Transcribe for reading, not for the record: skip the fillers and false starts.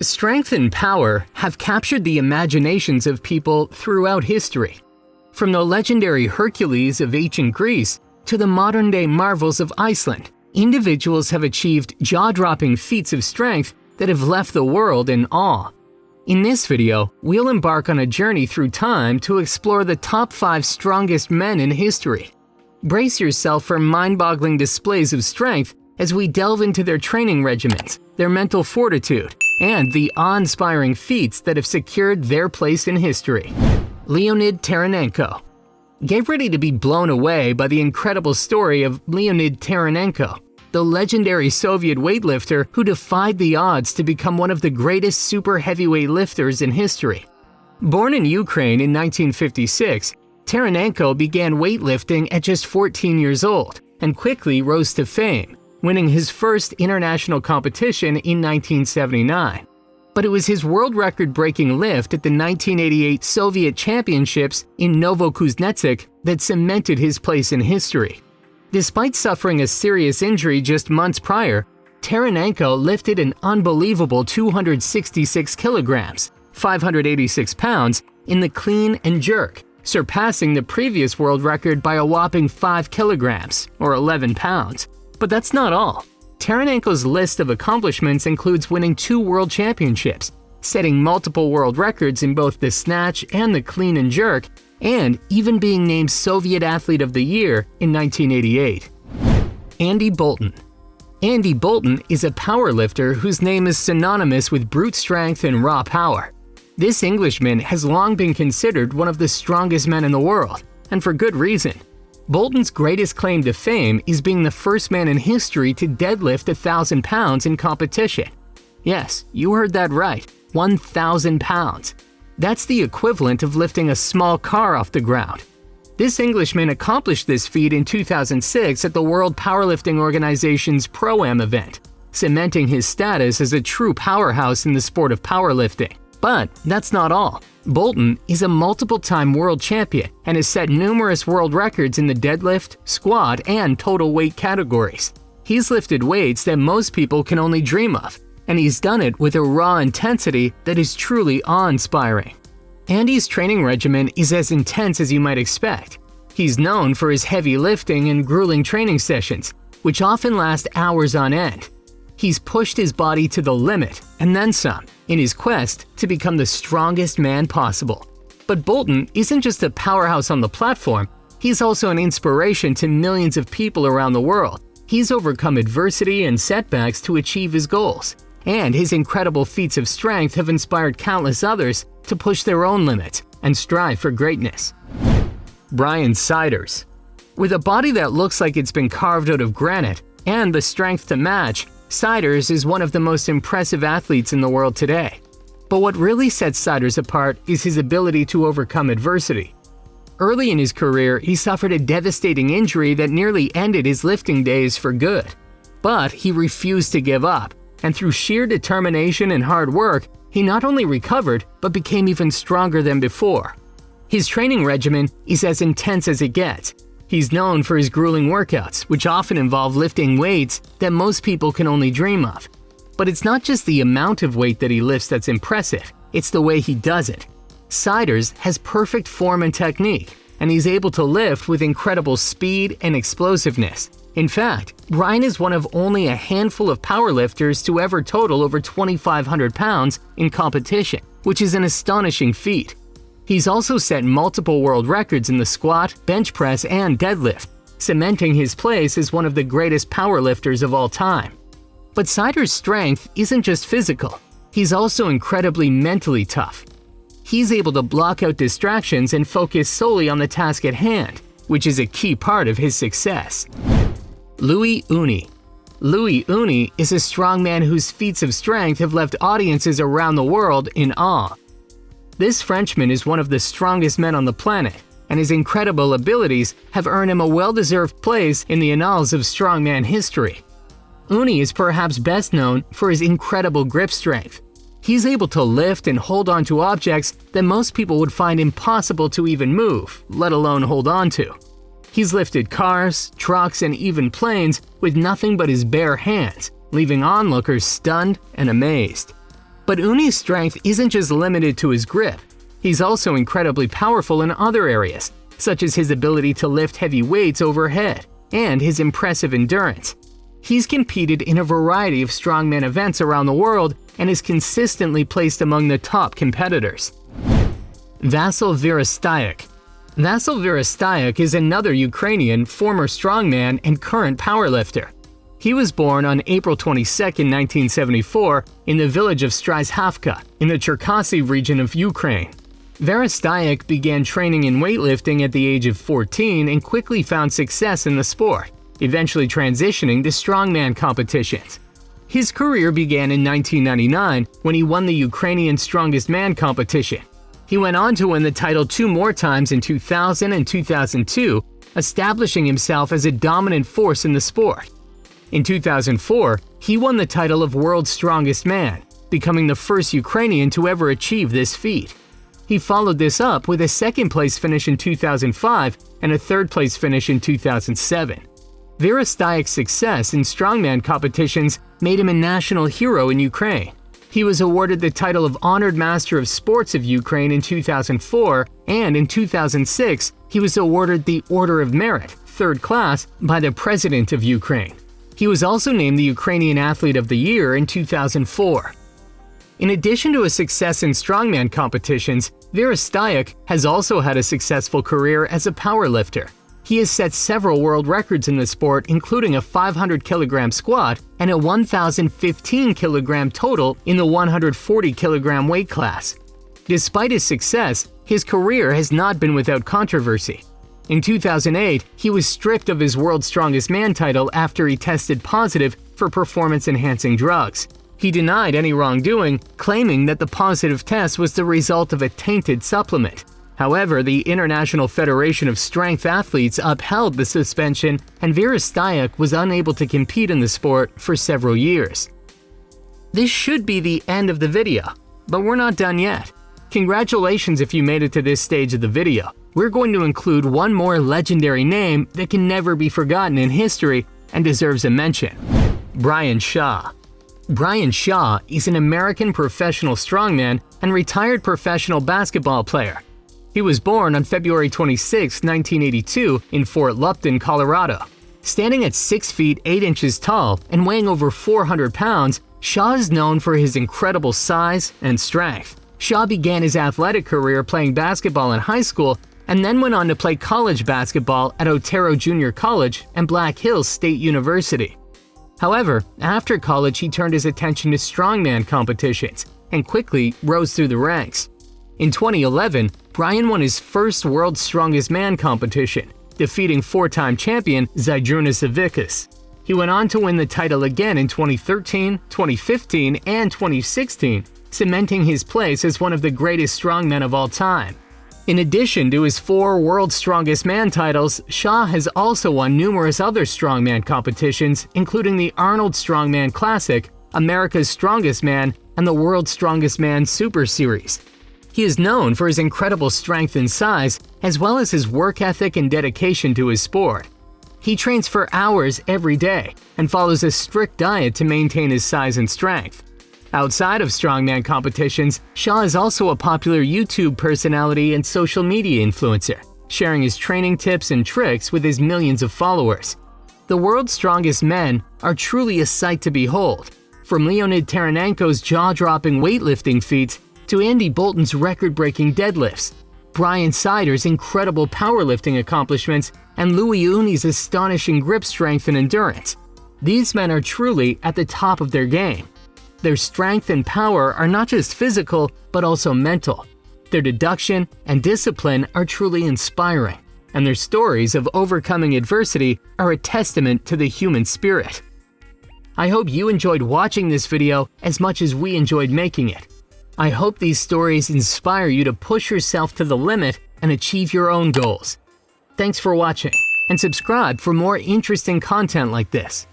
Strength and power have captured the imaginations of people throughout history. From the legendary Hercules of ancient Greece to the modern-day marvels of Iceland, individuals have achieved jaw-dropping feats of strength that have left the world in awe. In this video, we'll embark on a journey through time to explore the top 5 strongest men in history. Brace yourself for mind-boggling displays of strength as we delve into their training regimens, their mental fortitude, and the awe-inspiring feats that have secured their place in history. Leonid Taranenko. Get ready to be blown away by the incredible story of Leonid Taranenko, the legendary Soviet weightlifter who defied the odds to become one of the greatest super heavyweight lifters in history. Born in Ukraine in 1956, Taranenko began weightlifting at just 14 years old and quickly rose to fame, winning his first international competition in 1979. But it was his world record-breaking lift at the 1988 Soviet Championships in Novokuznetsk that cemented his place in history. Despite suffering a serious injury just months prior, Taranenko lifted an unbelievable 266 kilograms, 586 pounds, in the clean and jerk, surpassing the previous world record by a whopping 5 kilograms, or 11 pounds. But that's not all. Taranenko's list of accomplishments includes winning 2 world championships, setting multiple world records in both the snatch and the clean and jerk, and even being named Soviet Athlete of the Year in 1988. Andy Bolton. Andy Bolton is a powerlifter whose name is synonymous with brute strength and raw power. This Englishman has long been considered one of the strongest men in the world, and for good reason. Bolton's greatest claim to fame is being the first man in history to deadlift 1,000 pounds in competition. Yes, you heard that right, 1,000 pounds. That's the equivalent of lifting a small car off the ground. This Englishman accomplished this feat in 2006 at the World Powerlifting Organization's Pro-Am event, cementing his status as a true powerhouse in the sport of powerlifting. But that's not all. Bolton is a multiple-time world champion and has set numerous world records in the deadlift, squat, and total weight categories. He's lifted weights that most people can only dream of, and he's done it with a raw intensity that is truly awe-inspiring. Andy's training regimen is as intense as you might expect. He's known for his heavy lifting and grueling training sessions, which often last hours on end. He's pushed his body to the limit, and then some, in his quest to become the strongest man possible. But Bolton isn't just a powerhouse on the platform, he's also an inspiration to millions of people around the world. He's overcome adversity and setbacks to achieve his goals, and his incredible feats of strength have inspired countless others to push their own limits and strive for greatness. Brian Siders. With a body that looks like it's been carved out of granite and the strength to match, Siders is one of the most impressive athletes in the world today. But what really sets Siders apart is his ability to overcome adversity. Early in his career, he suffered a devastating injury that nearly ended his lifting days for good. But he refused to give up, and through sheer determination and hard work, he not only recovered, but became even stronger than before. His training regimen is as intense as it gets. He's known for his grueling workouts, which often involve lifting weights that most people can only dream of. But it's not just the amount of weight that he lifts that's impressive, it's the way he does it. Siders has perfect form and technique, and he's able to lift with incredible speed and explosiveness. In fact, Brian is one of only a handful of powerlifters to ever total over 2,500 pounds in competition, which is an astonishing feat. He's also set multiple world records in the squat, bench press, and deadlift, cementing his place as one of the greatest powerlifters of all time. But Siders' strength isn't just physical, he's also incredibly mentally tough. He's able to block out distractions and focus solely on the task at hand, which is a key part of his success. Louis Ouni. Louis Ouni is a strongman whose feats of strength have left audiences around the world in awe. This Frenchman is one of the strongest men on the planet, and his incredible abilities have earned him a well-deserved place in the annals of strongman history. Ouni is perhaps best known for his incredible grip strength. He's able to lift and hold on to objects that most people would find impossible to even move, let alone hold on to. He's lifted cars, trucks, and even planes with nothing but his bare hands, leaving onlookers stunned and amazed. But Uni's strength isn't just limited to his grip. He's also incredibly powerful in other areas, such as his ability to lift heavy weights overhead and his impressive endurance. He's competed in a variety of strongman events around the world and is consistently placed among the top competitors. Vasyl Verestayuk. Vasyl Verestayuk is another Ukrainian former strongman and current powerlifter. He was born on April 22, 1974, in the village of Stryzhavka in the Cherkasy region of Ukraine. Verestayuk began training in weightlifting at the age of 14 and quickly found success in the sport, eventually transitioning to strongman competitions. His career began in 1999 when he won the Ukrainian Strongest Man competition. He went on to win the title 2 more times in 2000 and 2002, establishing himself as a dominant force in the sport. In 2004, he won the title of World's Strongest Man, becoming the first Ukrainian to ever achieve this feat. He followed this up with a second-place finish in 2005 and a third-place finish in 2007. Verestayuk's success in strongman competitions made him a national hero in Ukraine. He was awarded the title of Honored Master of Sports of Ukraine in 2004, and in 2006, he was awarded the Order of Merit, 3rd class, by the President of Ukraine. He was also named the Ukrainian Athlete of the Year in 2004. In addition to his success in strongman competitions, Verestayuk has also had a successful career as a powerlifter. He has set several world records in the sport, including a 500-kilogram squat and a 1,015-kilogram total in the 140-kilogram weight class. Despite his success, his career has not been without controversy. In 2008, he was stripped of his World's Strongest Man title after he tested positive for performance-enhancing drugs. He denied any wrongdoing, claiming that the positive test was the result of a tainted supplement. However, the International Federation of Strength Athletes upheld the suspension, and Verestayuk was unable to compete in the sport for several years. This should be the end of the video, but we're not done yet. Congratulations if you made it to this stage of the video. We're going to include one more legendary name that can never be forgotten in history and deserves a mention: Brian Shaw. Brian Shaw is an American professional strongman and retired professional basketball player. He was born on February 26, 1982 in Fort Lupton, Colorado. Standing at 6 feet 8 inches tall and weighing over 400 pounds, Shaw is known for his incredible size and strength. Shaw began his athletic career playing basketball in high school and then went on to play college basketball at Otero Junior College and Black Hills State University. However, after college he turned his attention to strongman competitions and quickly rose through the ranks. In 2011, Brian won his first World's Strongest Man competition, defeating 4-time champion Zydrunas Savickas. He went on to win the title again in 2013, 2015, and 2016, cementing his place as one of the greatest strongmen of all time. In addition to his 4 World's Strongest Man titles, Shaw has also won numerous other strongman competitions, including the Arnold Strongman Classic, America's Strongest Man, and the World's Strongest Man Super Series. He is known for his incredible strength and size, as well as his work ethic and dedication to his sport. He trains for hours every day and follows a strict diet to maintain his size and strength. Outside of strongman competitions, Shaw is also a popular YouTube personality and social media influencer, sharing his training tips and tricks with his millions of followers. The world's strongest men are truly a sight to behold, from Leonid Taranenko's jaw-dropping weightlifting feats to Andy Bolton's record-breaking deadlifts, Brian Cider's incredible powerlifting accomplishments, and Louis Uni's astonishing grip strength and endurance. These men are truly at the top of their game. Their strength and power are not just physical, but also mental. Their deduction and discipline are truly inspiring, and their stories of overcoming adversity are a testament to the human spirit. I hope you enjoyed watching this video as much as we enjoyed making it. I hope these stories inspire you to push yourself to the limit and achieve your own goals. Thanks for watching, and subscribe for more interesting content like this.